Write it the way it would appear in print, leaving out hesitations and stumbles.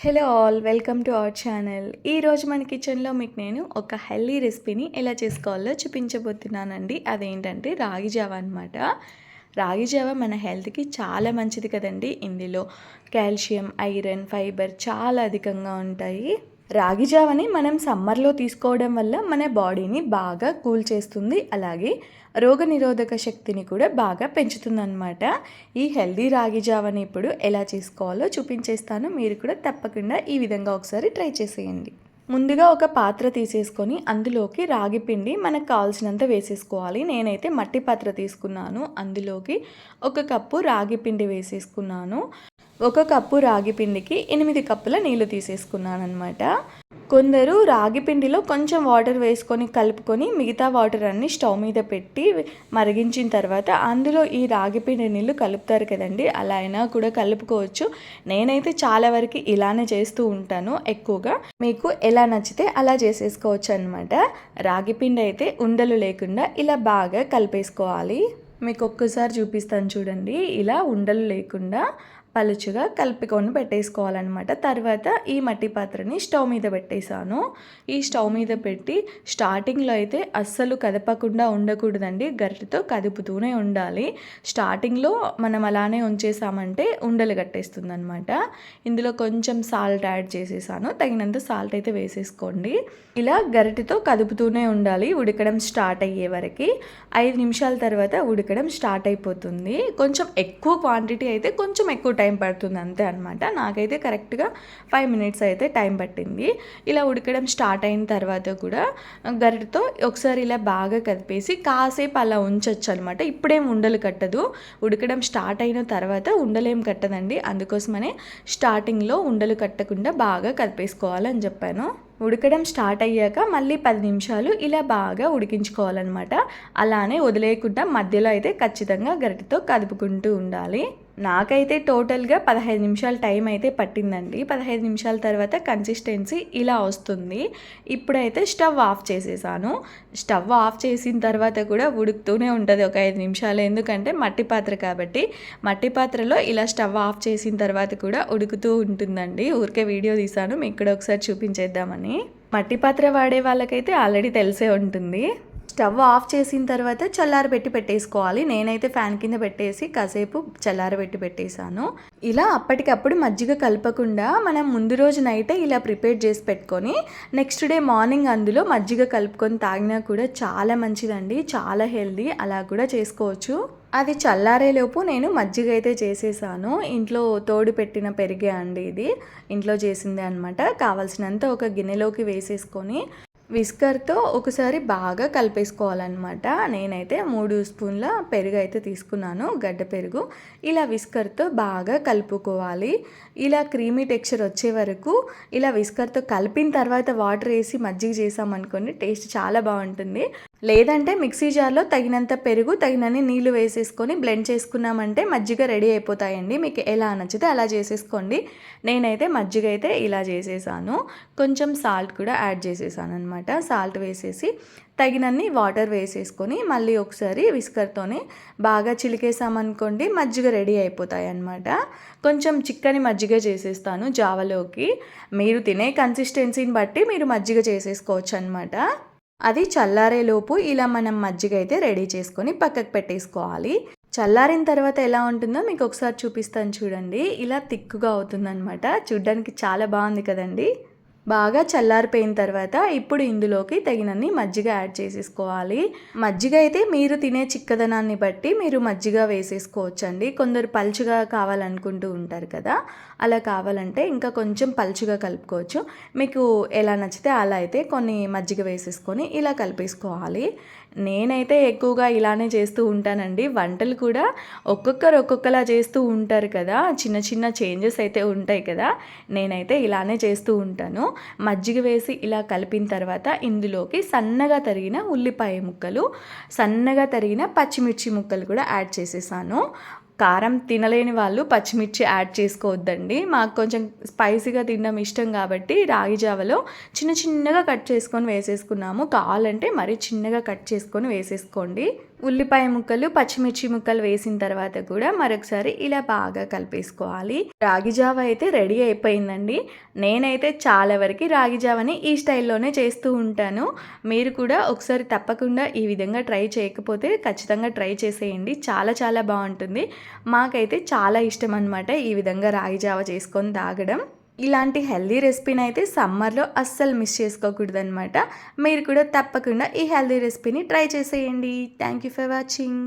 Hello all, welcome to our channel. ఈరోజు మన కిచెన్లో మీకు నేను ఒక హెల్దీ రెసిపీని ఎలా చేసుకోవాలో చూపించబోతున్నానండి. అదేంటంటే రాగి జావ అనమాట. రాగి జావ మన హెల్త్కి చాలా మంచిది కదండి. ఇందులో కాల్షియం, ఐరన్, ఫైబర్ చాలా అధికంగా ఉంటాయి. రాగి జావని మనం సమ్మర్లో తీసుకోవడం వల్ల మన బాడీని బాగా కూల్ చేస్తుంది, అలాగే రోగనిరోధక శక్తిని కూడా బాగా పెంచుతుందన్నమాట. ఈ హెల్దీ రాగి జావని ఇప్పుడు ఎలా చేసుకోవాలో చూపించేస్తాను. మీరు కూడా తప్పకుండా ఈ విధంగా ఒకసారి ట్రై చేసేయండి. ముందుగా ఒక పాత్ర తీసేసుకొని అందులోకి రాగి పిండి మనకు కావాల్సినంత వేసేసుకోవాలి. నేనైతే మట్టి పాత్ర తీసుకున్నాను. అందులోకి 1 కప్పు రాగి పిండి వేసేసుకున్నాను. 1 కప్పు రాగి పిండికి 8 కప్పుల నీళ్లు తీసేసుకున్నాను అనమాట. కొందరు రాగి పిండిలో కొంచెం వాటర్ వేసుకొని కలుపుకొని మిగతా వాటర్ అన్నీ స్టవ్ మీద పెట్టి మరిగించిన తర్వాత అందులో ఈ రాగి పిండి నీళ్ళు కలుపుతారు కదండి. అలా అయినా కూడా కలుపుకోవచ్చు. నేనైతే చాలా వరకు ఇలానే చేస్తూ ఉంటాను. ఎక్కువగా మీకు ఎలా నచ్చితే అలా చేసేసుకోవచ్చు అనమాట. రాగి పిండి అయితే ఉండలు లేకుండా ఇలా బాగా కలిపేసుకోవాలి. మీకు ఒక్కసారి చూపిస్తాను చూడండి. ఇలా ఉండలు లేకుండా పలుచుగా కలుపుకొని పెట్టేసుకోవాలన్నమాట. తర్వాత ఈ మట్టి పాత్రని స్టవ్ మీద పెట్టేశాను. ఈ స్టవ్ మీద పెట్టి స్టార్టింగ్లో అయితే అస్సలు కదపకుండా ఉండకూడదండి. గరిటెతో కదుపుతూనే ఉండాలి. స్టార్టింగ్లో మనం అలానే ఉంచేసామంటే ఉండలు కట్టేస్తుంది అనమాట. ఇందులో కొంచెం సాల్ట్ యాడ్ చేసేసాను. తగినంత సాల్ట్ అయితే వేసేసుకోండి. ఇలా గరిటెతో కదుపుతూనే ఉండాలి ఉడకడం స్టార్ట్ అయ్యే వరకు. 5 నిమిషాల తర్వాత ఉడకడం స్టార్ట్ అయిపోతుంది. కొంచెం ఎక్కువ క్వాంటిటీ అయితే కొంచెం ఎక్కువ టైం పడుతుంది అంతే అనమాట. నాకైతే కరెక్ట్గా 5 మినిట్స్ అయితే టైం పట్టింది. ఇలా ఉడకడం స్టార్ట్ అయిన తర్వాత కూడా గరిటతో ఒకసారి ఇలా బాగా కదిపేసి కాసేపు అలా ఉంచొచ్చు అనమాట. ఇప్పుడేం ఉండలు కట్టదు. ఉడకడం స్టార్ట్ అయిన తర్వాత ఉండలేం కట్టదండి. అందుకోసమనే స్టార్టింగ్లో ఉండలు కట్టకుండా బాగా కదిపేసుకోవాలని చెప్పాను. ఉడకడం స్టార్ట్ అయ్యాక మళ్ళీ 10 నిమిషాలు ఇలా బాగా ఉడికించుకోవాలన్నమాట. అలానే వదిలేయకుండా మధ్యలో అయితే ఖచ్చితంగా గరిటెతో కదుపుకుంటూ ఉండాలి. నాకైతే టోటల్గా 15 నిమిషాల టైం అయితే పట్టిందండి. 15 నిమిషాల తర్వాత కన్సిస్టెన్సీ ఇలా వస్తుంది. ఇప్పుడైతే స్టవ్ ఆఫ్ చేసేసాను. స్టవ్ ఆఫ్ చేసిన తర్వాత కూడా ఉడుకుతూనే ఉంటుంది ఒక 5 నిమిషాలు. ఎందుకంటే మట్టి పాత్ర కాబట్టి మట్టి పాత్రలో ఇలా స్టవ్ ఆఫ్ చేసిన తర్వాత కూడా ఉడుకుతూ ఉంటుందండి. ఊరికే వీడియో తీసాను మీకు కూడా ఒకసారి చూపించేద్దామని. మట్టి పాత్ర వాడే వాళ్ళకైతే ఆల్రెడీ తెలిసే ఉంటుంది. స్టవ్ ఆఫ్ చేసిన తర్వాత చల్లారబెట్టి పెట్టేసుకోవాలి. నేనైతే ఫ్యాన్ కింద పెట్టేసి కాసేపు చల్లారబెట్టి పెట్టేశాను. ఇలా అప్పటికప్పుడు మజ్జిగ కలపకుండా మనం ముందు రోజు నైటే ఇలా ప్రిపేర్ చేసి పెట్టుకొని నెక్స్ట్ డే మార్నింగ్ అందులో మజ్జిగ కలుపుకొని తాగినా కూడా చాలా మంచిదండి. చాలా హెల్దీ. అలా కూడా చేసుకోవచ్చు. అది చల్లారేలోపు నేను మజ్జిగ అయితే చేసేసాను. ఇంట్లో తోడు పెట్టిన పెరిగే అండి ఇది. ఇంట్లో చేసిందే అనమాట. కావాల్సినంత ఒక గిన్నెలోకి వేసేసుకొని విస్కర్తో ఒకసారి బాగా కలిపేసుకోవాలన్నమాట. నేనైతే 3 స్పూన్ల పెరుగు అయితే తీసుకున్నాను, గడ్డ పెరుగు. ఇలా విస్కర్తో బాగా కలుపుకోవాలి. ఇలా క్రీమీ టెక్స్చర్ వచ్చే వరకు ఇలా విస్కర్తో కలిపిన తర్వాత వాటర్ వేసి మజ్జిగ చేసామనుకోండి టేస్ట్ చాలా బాగుంటుంది. లేదంటే మిక్సీ జార్లో తగినంత పెరుగు, తగినన్ని నీళ్లు వేసేసుకొని బ్లెండ్ చేసుకున్నామంటే మజ్జిగ రెడీ అయిపోతాయండి. మీకు ఎలా నచ్చితే అలా చేసేసుకోండి. నేనైతే మజ్జిగ అయితే ఇలా చేసేసాను. కొంచెం సాల్ట్ కూడా యాడ్ చేసేసాను అనమాట. సాల్ట్ వేసేసి తగినన్ని వాటర్ వేసేసుకొని మళ్ళీ ఒకసారి విస్కర్తోనే బాగా చిలికేసామనుకోండి మజ్జిగ రెడీ అయిపోతాయి అన్నమాట. కొంచెం చిక్కని మజ్జిగ చేసేస్తాను జావలోకి. మీరు తినే కన్సిస్టెన్సీని బట్టి మీరు మజ్జిగ చేసేసుకోవచ్చు అనమాట. అది చల్లారేలోపు ఇలా మనం మజ్జిగ అయితే రెడీ చేసుకొని పక్కకు పెట్టేసుకోవాలి. చల్లారిన తర్వాత ఎలా ఉంటుందో మీకు ఒకసారి చూపిస్తాను చూడండి. ఇలా తిక్కుగా అవుతుందన్నమాట. చూడ్డానికి చాలా బాగుంది కదండి. బాగా చల్లారిపోయిన తర్వాత ఇప్పుడు ఇందులోకి తగినన్ని మజ్జిగ యాడ్ చేసేసుకోవాలి. మజ్జిగ అయితే మీరు తినే చిక్కదనాన్ని బట్టి మీరు మజ్జిగ వేసేసుకోవచ్చండి. కొందరు పలుచగా కావాలనుకుంటూ ఉంటారు కదా, అలా కావాలంటే ఇంకా కొంచెం పలుచగా కలుపుకోవచ్చు. మీకు ఎలా నచ్చితే అలా అయితే కొన్ని మజ్జిగ వేసేసుకొని ఇలా కలిపేసుకోవాలి. నేనైతే ఎక్కువగా ఇలానే చేస్తూ ఉంటానండి. వంటలు కూడా ఒక్కొక్కరు ఒక్కొక్కలా చేస్తూ ఉంటారు కదా, చిన్న చిన్న చేంజెస్ అయితే ఉంటాయి కదా. నేనైతే ఇలానే చేస్తూ ఉంటాను. మజ్జిగ వేసి ఇలా కలిపిన తర్వాత ఇందులోకి సన్నగా తరిగిన ఉల్లిపాయ ముక్కలు, సన్నగా తరిగిన పచ్చిమిర్చి ముక్కలు కూడా యాడ్ చేసేసాను. కారం తినలేని వాళ్ళు పచ్చిమిర్చి యాడ్ చేసుకోవద్దండి. మాకు కొంచెం స్పైసీగా తినడం ఇష్టం కాబట్టి రాగి జావలో చిన్న చిన్నగా కట్ చేసుకొని వేసేసుకున్నాము. కావాలంటే మరీ చిన్నగా కట్ చేసుకొని వేసేసుకోండి. ఉల్లిపాయ ముక్కలు, పచ్చిమిర్చి ముక్కలు వేసిన తర్వాత కూడా మరొకసారి ఇలా బాగా కలిపేసుకోవాలి. రాగి జావ అయితే రెడీ అయిపోయిందండి. నేనైతే చాలా వరకు రాగి జావని ఈ స్టైల్లోనే చేస్తూ ఉంటాను. మీరు కూడా ఒకసారి తప్పకుండా ఈ విధంగా ట్రై చేయకపోతే ఖచ్చితంగా ట్రై చేసేయండి. చాలా చాలా బాగుంటుంది. మాకైతే చాలా ఇష్టం అనమాట ఈ విధంగా రాగి జావ చేసుకొని తాగడం. ఇలాంటి హెల్దీ రెసిపీని అయితే సమ్మర్లో అస్సలు మిస్ చేసుకోకూడదనమాట. మీరు కూడా తప్పకుండా ఈ హెల్దీ రెసిపీని ట్రై చేసేయండి. Thank you for watching.